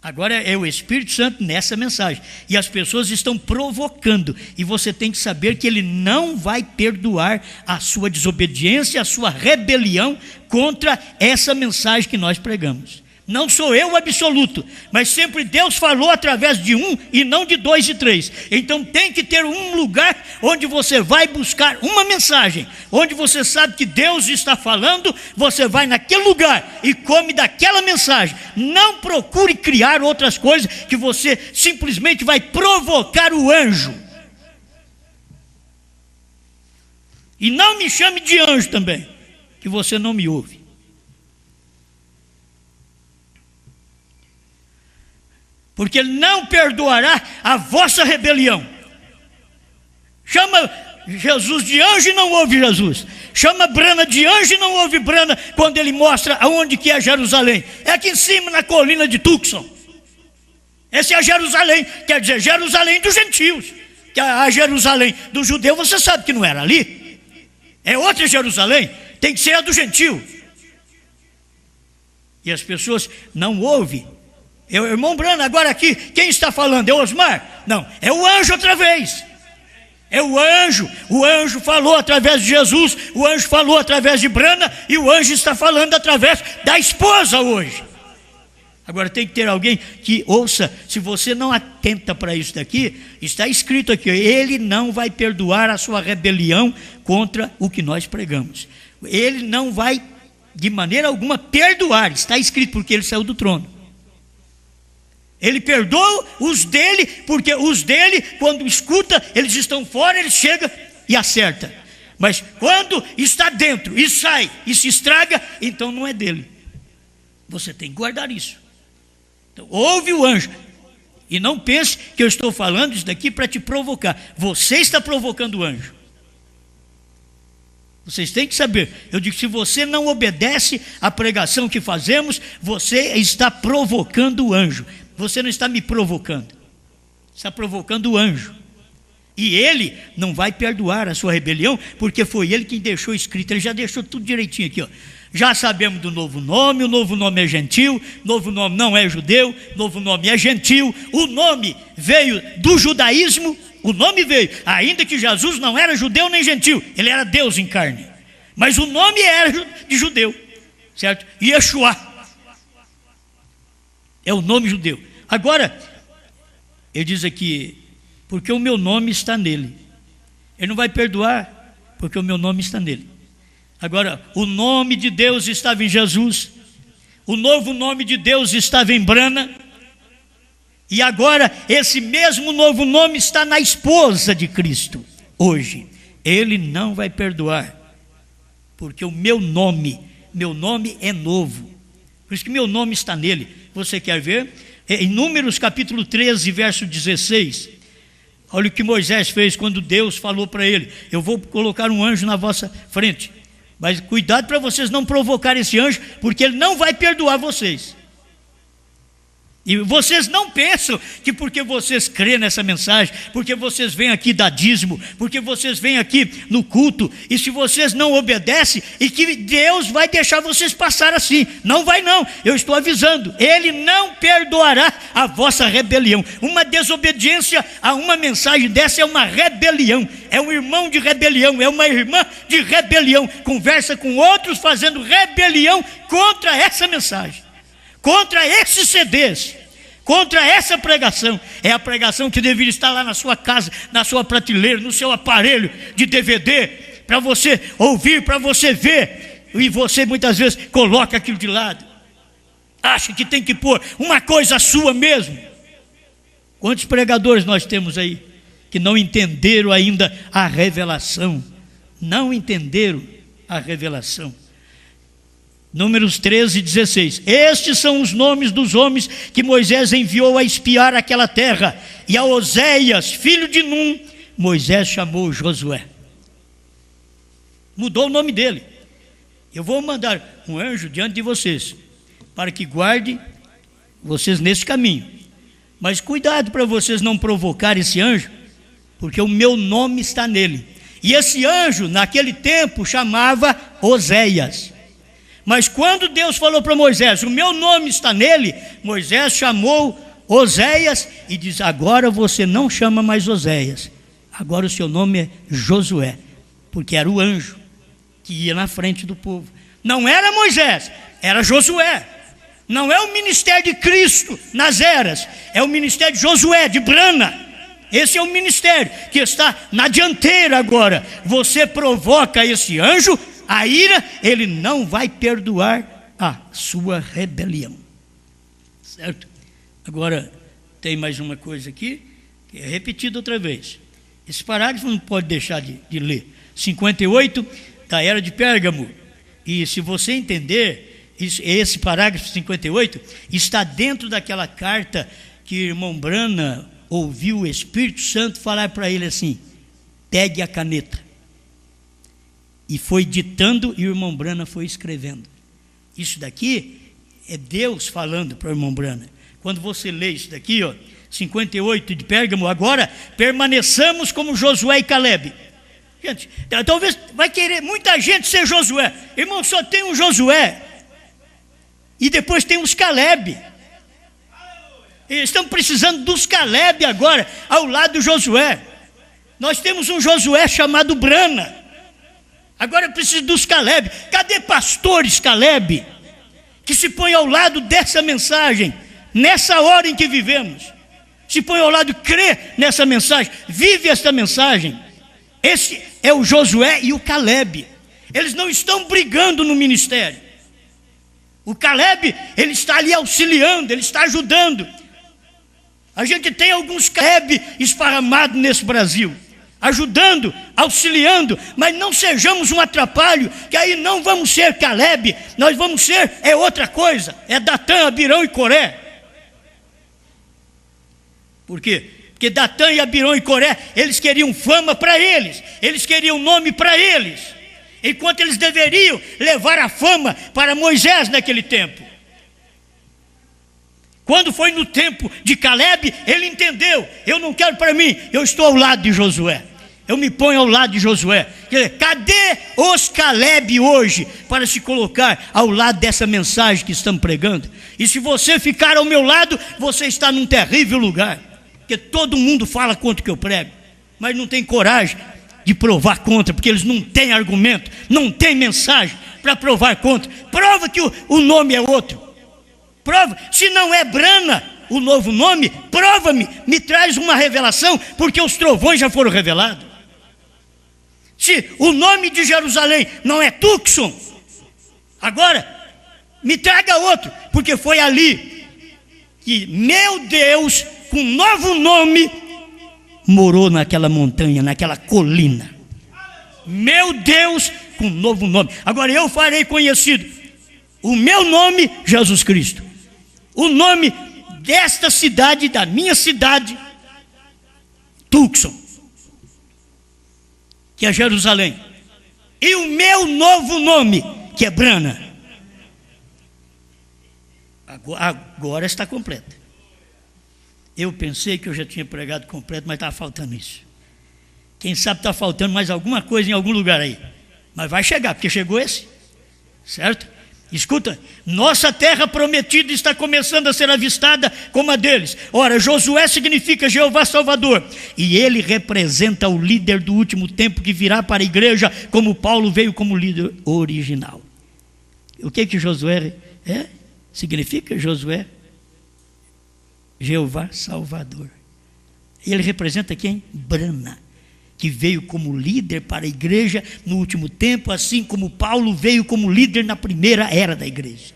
Agora é o Espírito Santo nessa mensagem. E as pessoas estão provocando. E você tem que saber que ele não vai perdoar a sua desobediência, a sua rebelião contra essa mensagem que nós pregamos. Não sou eu o absoluto, mas sempre Deus falou através de um e não de dois e três. Então tem que ter um lugar onde você vai buscar uma mensagem, onde você sabe que Deus está falando, você vai naquele lugar e come daquela mensagem. Não procure criar outras coisas que você simplesmente vai provocar o anjo. E não me chame de anjo também, que você não me ouve. Porque ele não perdoará a vossa rebelião. Chama Jesus de anjo e não ouve Jesus. Chama Branham de anjo e não ouve Branham quando ele mostra aonde que é Jerusalém. É aqui em cima na colina de Tucson. Essa é a Jerusalém, quer dizer, Jerusalém dos gentios. Que a Jerusalém do judeu você sabe que não era ali. É outra Jerusalém, tem que ser a do gentio. E as pessoas não ouvem. Irmão Branham, agora aqui, quem está falando? É o Osmar? Não, é o anjo outra vez. É o anjo falou através de Jesus, o anjo falou através de Brana, e o anjo está falando através da esposa hoje. Agora tem que ter alguém que ouça. Se você não atenta para isso daqui, está escrito aqui: ele não vai perdoar a sua rebelião contra o que nós pregamos. Ele não vai de maneira alguma perdoar, está escrito, porque ele saiu do trono. Ele perdoa os dele, porque os dele, quando escuta, eles estão fora, ele chega e acerta. Mas quando está dentro e sai e se estraga, então não é dele. Você tem que guardar isso. Então, ouve o anjo. E não pense que eu estou falando isso daqui para te provocar. Você está provocando o anjo. Vocês têm que saber. Eu digo, se você não obedece à pregação que fazemos, você está provocando o anjo. Você não está me provocando, está provocando o anjo. E ele não vai perdoar a sua rebelião, porque foi ele quem deixou escrito. Ele já deixou tudo direitinho aqui, ó. Já sabemos do novo nome, o novo nome é gentil, novo nome não é judeu, novo nome é gentil. O nome veio do judaísmo, o nome veio, ainda que Jesus não era judeu nem gentil, ele era Deus em carne. Mas o nome era de judeu, certo? Yeshua é o nome judeu. Agora, ele diz aqui, porque o meu nome está nele. Ele não vai perdoar, porque o meu nome está nele. Agora, o nome de Deus estava em Jesus, o novo nome de Deus estava em Brana, e agora esse mesmo novo nome está na esposa de Cristo, hoje. Ele não vai perdoar, porque o meu nome é novo, por isso que meu nome está nele. Você quer ver? Em Números capítulo 13, verso 16, olha o que Moisés fez quando Deus falou para ele: eu vou colocar um anjo na vossa frente, mas cuidado para vocês não provocarem esse anjo, porque ele não vai perdoar vocês. E vocês não pensam que porque vocês crêem nessa mensagem, porque vocês vêm aqui dar dízimo, porque vocês vêm aqui no culto, e se vocês não obedecem, e que Deus vai deixar vocês passar assim. Não vai não, eu estou avisando. Ele não perdoará a vossa rebelião. Uma desobediência a uma mensagem dessa é uma rebelião. É um irmão de rebelião, é uma irmã de rebelião. Conversa com outros fazendo rebelião contra essa mensagem, contra esses CDs, contra essa pregação. É a pregação que deveria estar lá na sua casa, na sua prateleira, no seu aparelho de DVD, para você ouvir, para você ver, e você muitas vezes coloca aquilo de lado, acha que tem que pôr uma coisa sua mesmo. Quantos pregadores nós temos aí que não entenderam ainda a revelação? Não entenderam a revelação. Números 13, 16. Estes são os nomes dos homens que Moisés enviou a espiar aquela terra. E a Oséias, filho de Num, Moisés chamou Josué. Mudou o nome dele. Eu vou mandar um anjo diante de vocês, para que guarde vocês nesse caminho. Mas cuidado para vocês não provocarem esse anjo, porque o meu nome está nele. E esse anjo, naquele tempo, chamava Oséias. Mas quando Deus falou para Moisés: o meu nome está nele, Moisés chamou Oséias e diz: agora você não chama mais Oséias, agora o seu nome é Josué, porque era o anjo que ia na frente do povo. Não era Moisés, era Josué. Não é o ministério de Cristo nas eras, é o ministério de Josué, de Brana. Esse é o ministério que está na dianteira agora. Você provoca esse anjo, a ira, ele não vai perdoar a sua rebelião, certo? Agora, tem mais uma coisa aqui, que é repetido outra vez. Esse parágrafo não pode deixar de ler. 58, da era de Pérgamo. E se você entender, esse parágrafo 58 está dentro daquela carta que o irmão Brana ouviu o Espírito Santo falar para ele assim: pegue a caneta. E foi ditando e o irmão Brana foi escrevendo. Isso daqui é Deus falando para o irmão Brana. Quando você lê isso daqui, ó, 58 de Pérgamo, agora permaneçamos como Josué e Calebe. Gente, talvez vai querer muita gente ser Josué. Irmão, só tem um Josué. E depois tem os Calebe. Eles estão precisando dos Calebe agora, ao lado do Josué. Nós temos um Josué chamado Brana. Agora eu preciso dos Caleb. Cadê pastores Caleb que se põem ao lado dessa mensagem, nessa hora em que vivemos? Se põe ao lado, crê nessa mensagem, vive esta mensagem. Esse é o Josué e o Caleb. Eles não estão brigando no ministério. O Caleb, ele está ali auxiliando, ele está ajudando. A gente tem alguns Caleb esparramados nesse Brasil, ajudando, auxiliando, mas não sejamos um atrapalho, que aí não vamos ser Caleb, nós vamos ser outra coisa, Datã, Abirão e Coré. Por quê? Porque Datã e Abirão e Coré, eles queriam fama para eles queriam nome para eles, enquanto eles deveriam levar a fama para Moisés naquele tempo. Quando foi no tempo de Caleb, ele entendeu, eu não quero para mim, eu estou ao lado de Josué, eu me ponho ao lado de Josué. Cadê os Caleb hoje para se colocar ao lado dessa mensagem que estamos pregando? E se você ficar ao meu lado, você está num terrível lugar, porque todo mundo fala contra o que eu prego, mas não tem coragem de provar contra, porque eles não têm argumento, não têm mensagem para provar contra. Prova que o nome é outro. Prova, se não é Brana, o novo nome, prova-me, me traz uma revelação, porque os trovões já foram revelados. Se o nome de Jerusalém não é Tucson, agora me traga outro, porque foi ali que meu Deus, com um novo nome, morou naquela montanha, naquela colina. Meu Deus, com um novo nome. Agora eu farei conhecido o meu nome, Jesus Cristo. O nome desta cidade, da minha cidade, Tucson, que é Jerusalém. E o meu novo nome, que é Brana. Agora está completo. Eu pensei que eu já tinha pregado completo, mas estava faltando isso. Quem sabe está faltando mais alguma coisa em algum lugar aí. Mas vai chegar, porque chegou esse. Certo? Escuta, nossa terra prometida está começando a ser avistada como a deles. Ora, Josué significa Jeová Salvador, e ele representa o líder do último tempo que virá para a igreja, como Paulo veio como líder original. O que Josué significa? Josué, Jeová Salvador. Ele representa quem? Brana, que veio como líder para a igreja no último tempo, assim como Paulo veio como líder na primeira era da igreja.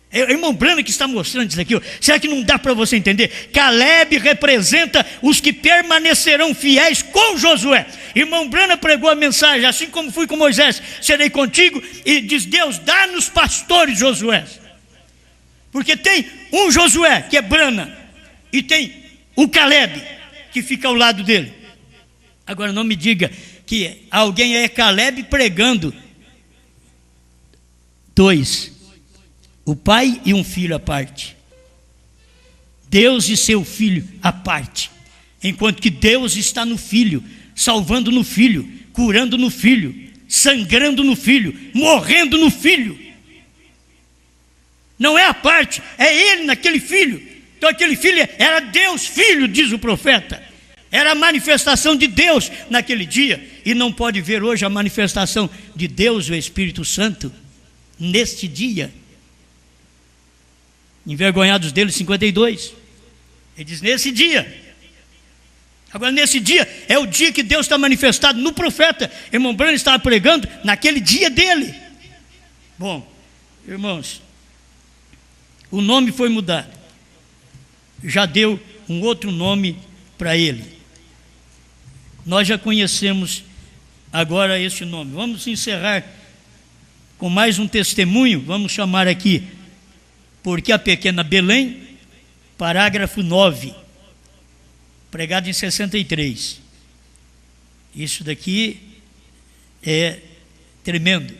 É o irmão Brana que está mostrando isso aqui. Será que não dá para você entender? Caleb representa os que permanecerão fiéis com Josué. Irmão Brana pregou a mensagem, assim como fui com Moisés, serei contigo, e diz Deus, dá-nos pastores Josué. Porque tem um Josué, que é Brana, e tem o Caleb, que fica ao lado dele. Agora não me diga que alguém é Caleb pregando dois, o pai e um filho à parte, Deus e seu filho à parte, enquanto que Deus está no filho, salvando no filho, curando no filho, sangrando no filho, morrendo no filho. Não é a parte, é ele naquele filho. Então aquele filho era Deus filho, diz o profeta. Era a manifestação de Deus naquele dia. E não pode ver hoje a manifestação de Deus, o Espírito Santo, neste dia. Envergonhados dele, 52. Ele diz, nesse dia. Agora, nesse dia, é o dia que Deus está manifestado no profeta. Irmão Brana estava pregando naquele dia dele. Bom, irmãos, o nome foi mudado. Já deu um outro nome para ele. Nós já conhecemos agora este nome. Vamos encerrar com mais um testemunho. Vamos chamar aqui, porque a pequena Belém, parágrafo 9, pregado em 63. Isso daqui é tremendo.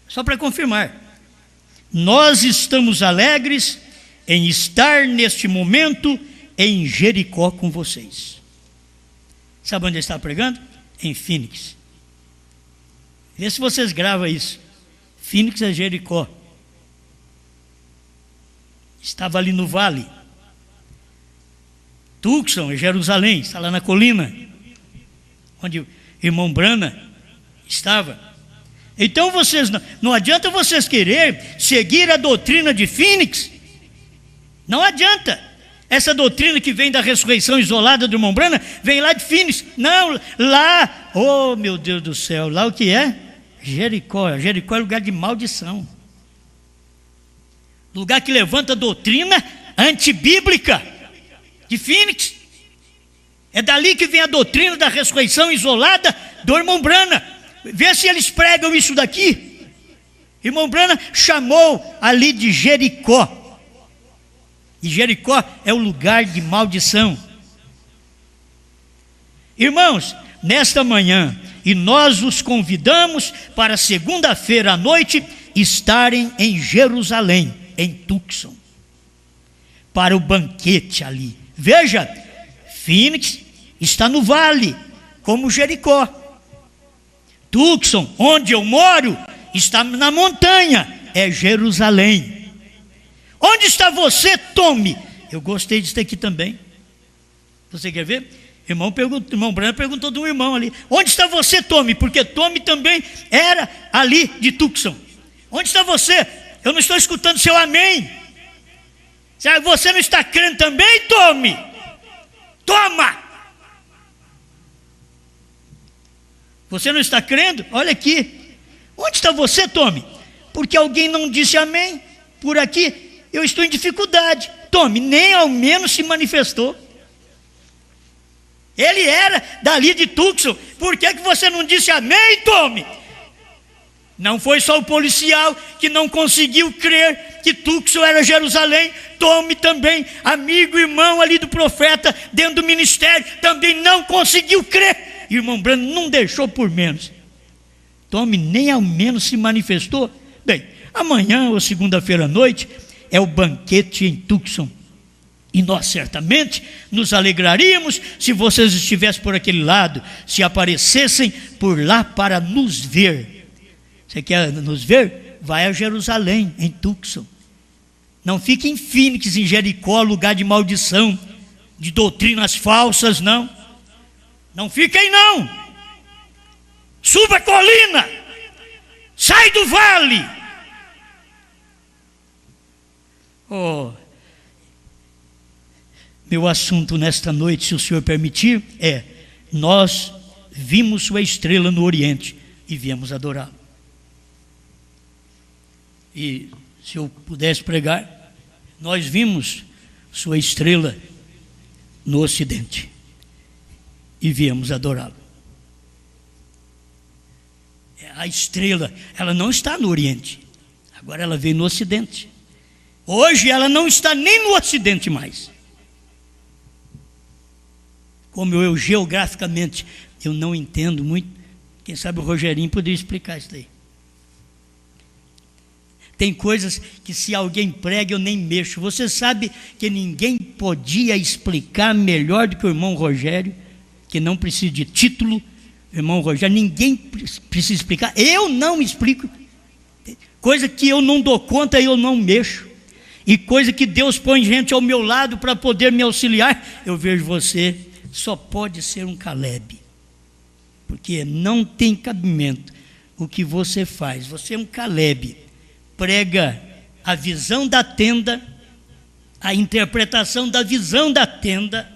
Só para confirmar, nós estamos alegres em estar neste momento em Jericó com vocês. Sabe onde ele está pregando? Em Phoenix. Vê se vocês gravam isso. Phoenix é Jericó. Estava ali no vale. Tucson é Jerusalém, está lá na colina. onde o irmão Brana estava. Então vocês não adianta vocês querer seguir a doutrina de Phoenix. Não adianta. Essa doutrina que vem da ressurreição isolada do irmão Brana vem lá de Phoenix. Não, lá, oh meu Deus do céu, lá o que é? Jericó. Jericó é lugar de maldição. Lugar que levanta doutrina antibíblica de Phoenix. É dali que vem a doutrina da ressurreição isolada do irmão Brana. Vê se eles pregam isso daqui. Irmão Brana chamou ali de Jericó. E Jericó é o lugar de maldição. Irmãos, nesta manhã, e nós os convidamos para segunda-feira à noite estarem em Jerusalém, em Tucson, para o banquete ali. Veja, Phoenix está no vale, como Jericó. Tucson, onde eu moro, está na montanha, é Jerusalém. Onde está você, Tome? Eu gostei disso aqui também. Você quer ver? Irmão Brana perguntou de um irmão ali. Onde está você, Tome? Porque Tome também era ali de Tucson. Onde está você? Eu não estou escutando seu amém. Você não está crendo também, Tome? Toma! Você não está crendo? Olha aqui. Onde está você, Tome? Porque alguém não disse amém por aqui. Eu estou em dificuldade. Tome, nem ao menos se manifestou. Ele era dali de Tucson. Por que você não disse amém, Tome? Não foi só o policial que não conseguiu crer que Tucson era Jerusalém. Tome também, amigo, irmão ali do profeta, dentro do ministério, também não conseguiu crer. Irmão Brano não deixou por menos. Tome, nem ao menos se manifestou. Bem, amanhã ou segunda-feira à noite é o banquete em Tucson. E nós certamente nos alegraríamos se vocês estivessem por aquele lado, se aparecessem por lá para nos ver. Você quer nos ver? Vai a Jerusalém, em Tucson. Não fique em Phoenix, em Jericó, lugar de maldição, de doutrinas falsas, não. Não fique aí, não. Suba a colina, sai do vale. Oh, meu assunto nesta noite, se o Senhor permitir, é: nós vimos sua estrela no Oriente e viemos adorá-lo. E se eu pudesse pregar, nós vimos sua estrela no Ocidente e viemos adorá-lo. A estrela, ela não está no Oriente, agora ela veio no Ocidente. Hoje ela não está nem no Ocidente mais. Como eu geograficamente eu não entendo muito, quem sabe o Rogerinho poderia explicar isso daí. Tem coisas que se alguém prega eu nem mexo. Você sabe que ninguém podia explicar melhor do que o irmão Rogério, que não precisa de título. Irmão Rogério, ninguém precisa explicar. Eu não explico. Coisa que eu não dou conta, eu não mexo. E coisa que Deus põe gente ao meu lado para poder me auxiliar, eu vejo você, só pode ser um Caleb. Porque não tem cabimento o que você faz. Você é um Caleb. Prega a visão da tenda, a interpretação da visão da tenda.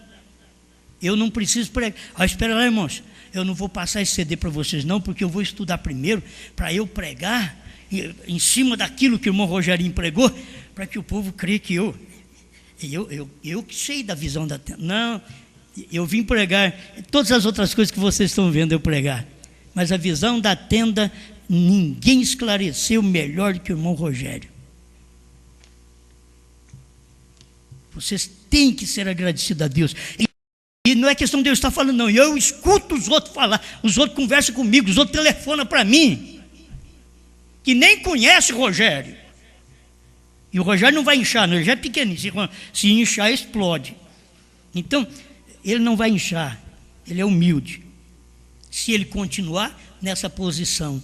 Eu não preciso pregar. Espera lá, irmãos. Eu não vou passar esse CD para vocês não, porque eu vou estudar primeiro para eu pregar em cima daquilo que o irmão Rogerinho pregou, para que o povo creia que eu que sei da visão da tenda. Não, eu vim pregar todas as outras coisas que vocês estão vendo eu pregar, mas a visão da tenda ninguém esclareceu melhor do que o irmão Rogério. Vocês têm que ser agradecidos a Deus. E não é questão de eu estar falando, não. Eu escuto os outros falar, os outros conversam comigo, os outros telefonam para mim, que nem conhece o Rogério. E o Rogério não vai inchar, não, ele já é pequenininho. Se inchar, explode. Então, ele não vai inchar, ele é humilde. Se ele continuar nessa posição.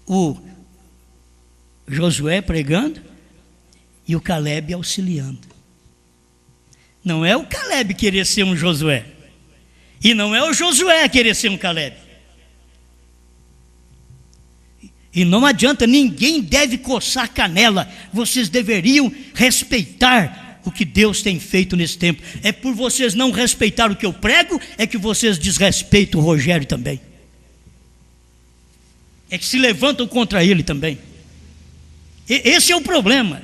O Josué pregando e o Caleb auxiliando. Não é o Caleb querer ser um Josué. E não é o Josué querer ser um Caleb. E não adianta, ninguém deve coçar a canela. Vocês deveriam respeitar o que Deus tem feito nesse tempo. É por vocês não respeitar o que eu prego, é que vocês desrespeitam o Rogério também. É que se levantam contra ele também. Esse é o problema.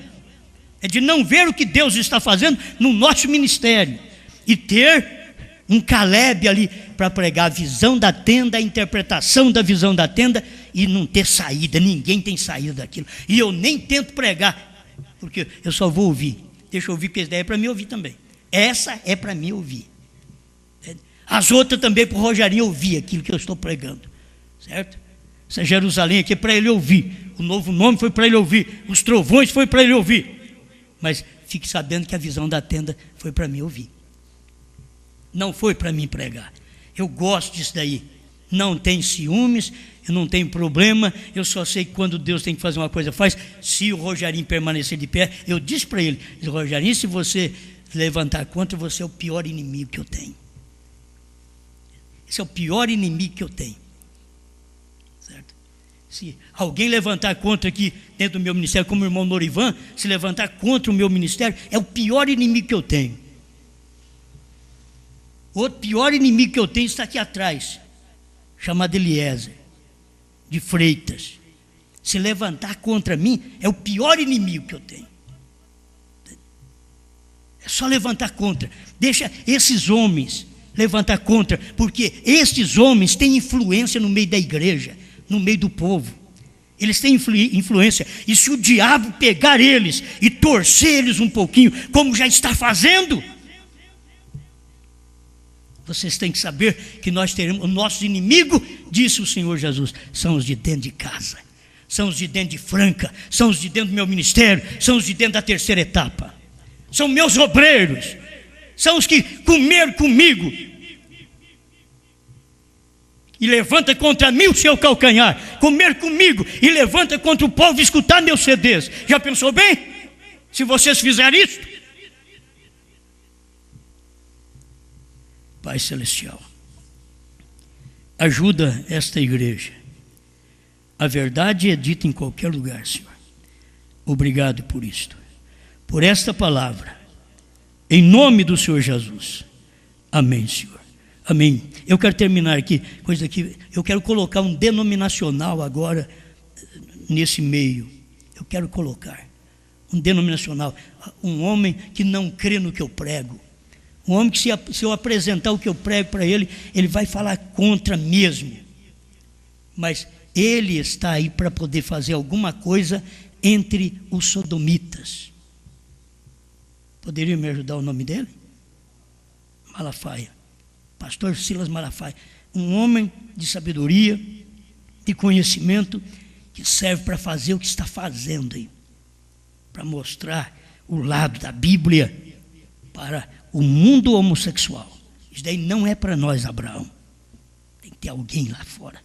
É de não ver o que Deus está fazendo no nosso ministério. E ter um Caleb ali para pregar a visão da tenda, a interpretação da visão da tenda, e não ter saída. Ninguém tem saída daquilo. E eu nem tento pregar, porque eu só vou ouvir. Deixa eu ouvir, porque essa ideia é para mim ouvir também. Essa é para mim ouvir. As outras também para o Rogerinho ouvir aquilo que eu estou pregando. Certo? Essa Jerusalém aqui é para ele ouvir. O novo nome foi para ele ouvir. Os trovões foi para ele ouvir. Mas fique sabendo que a visão da tenda foi para mim ouvir. Não foi para mim pregar. Eu gosto disso daí. Não tem ciúmes, eu não tenho problema. Eu só sei que quando Deus tem que fazer uma coisa, faz. Se o Rogerinho permanecer de pé, eu disse para ele: Rogerinho, se você levantar contra, você é o pior inimigo que eu tenho. Esse é o pior inimigo que eu tenho. Certo? Se alguém levantar contra aqui dentro do meu ministério, como o irmão Norivan, se levantar contra o meu ministério, é o pior inimigo que eu tenho. O pior inimigo que eu tenho está aqui atrás, chamado Eliezer, de Freitas. Se levantar contra mim, é o pior inimigo que eu tenho. É só levantar contra. Deixa esses homens levantar contra, porque estes homens têm influência no meio da igreja, no meio do povo. Eles têm influência. E se o diabo pegar eles e torcer eles um pouquinho, como já está fazendo, vocês têm que saber que nós teremos, o nosso inimigo, disse o Senhor Jesus, são os de dentro de casa, são os de dentro de Franca, são os de dentro do meu ministério, são os de dentro da terceira etapa, são meus obreiros, são os que comeram comigo e levanta contra mim o seu calcanhar, comer comigo e levanta contra o povo escutar meus CDs. Já pensou bem? Se vocês fizerem isso? Pai Celestial, ajuda esta igreja. A verdade é dita em qualquer lugar, Senhor. Obrigado por isto, por esta palavra, em nome do Senhor Jesus. Amém, Senhor. Amém. Eu quero terminar aqui, coisa que eu quero colocar um denominacional agora nesse meio. Eu quero colocar um denominacional, um homem que não crê no que eu prego. Um homem que se eu apresentar o que eu prego para ele, ele vai falar contra mesmo. Mas ele está aí para poder fazer alguma coisa entre os sodomitas. Poderia me ajudar o nome dele? Malafaia. Pastor Silas Malafaia. Um homem de sabedoria, de conhecimento, que serve para fazer o que está fazendo aí. Para mostrar o lado da Bíblia para o mundo homossexual. Isso daí não é para nós, Abraão. Tem que ter alguém lá fora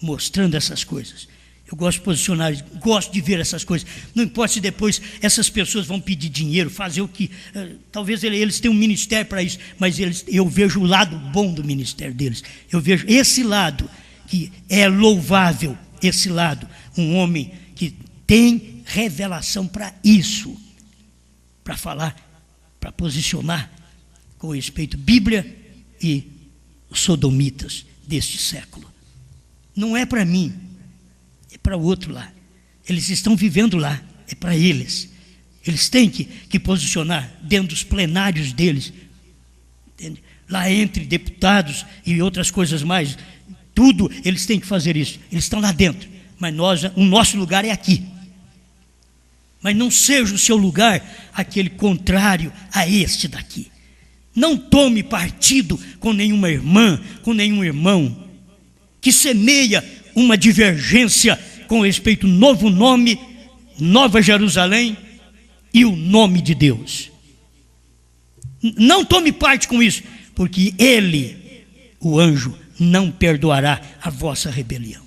mostrando essas coisas. Eu gosto de posicionar, gosto de ver essas coisas. Não importa se depois essas pessoas vão pedir dinheiro, fazer o que... talvez eles tenham um ministério para isso, mas eu vejo o lado bom do ministério deles. Eu vejo esse lado que é louvável, esse lado. Um homem que tem revelação para isso, para falar, para posicionar com respeito à Bíblia e os sodomitas deste século. Não é para mim, é para o outro lá. Eles estão vivendo lá, é para eles. Eles têm que posicionar dentro dos plenários deles, entende? Lá entre deputados e outras coisas mais, tudo eles têm que fazer isso. Eles estão lá dentro, mas o nosso lugar é aqui. Mas não seja o seu lugar aquele contrário a este daqui. Não tome partido com nenhuma irmã, com nenhum irmão que semeia uma divergência com respeito ao novo nome, Nova Jerusalém e o nome de Deus. Não tome parte com isso, porque ele, o anjo, não perdoará a vossa rebelião.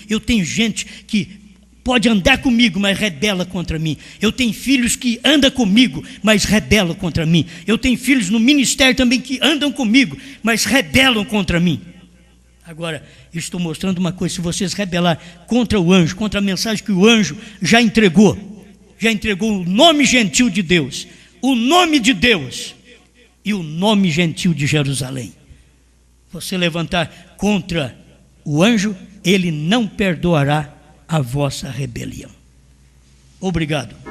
Eu tenho gente que pode andar comigo, mas rebela contra mim. Eu tenho filhos que andam comigo, mas rebelam contra mim. Eu tenho filhos no ministério também que andam comigo, mas rebelam contra mim. Agora, estou mostrando uma coisa: se vocês rebelar contra o anjo, contra a mensagem que o anjo já entregou o nome gentil de Deus, o nome de Deus e o nome gentil de Jerusalém. Você levantar contra o anjo, ele não perdoará a vossa rebelião. Obrigado.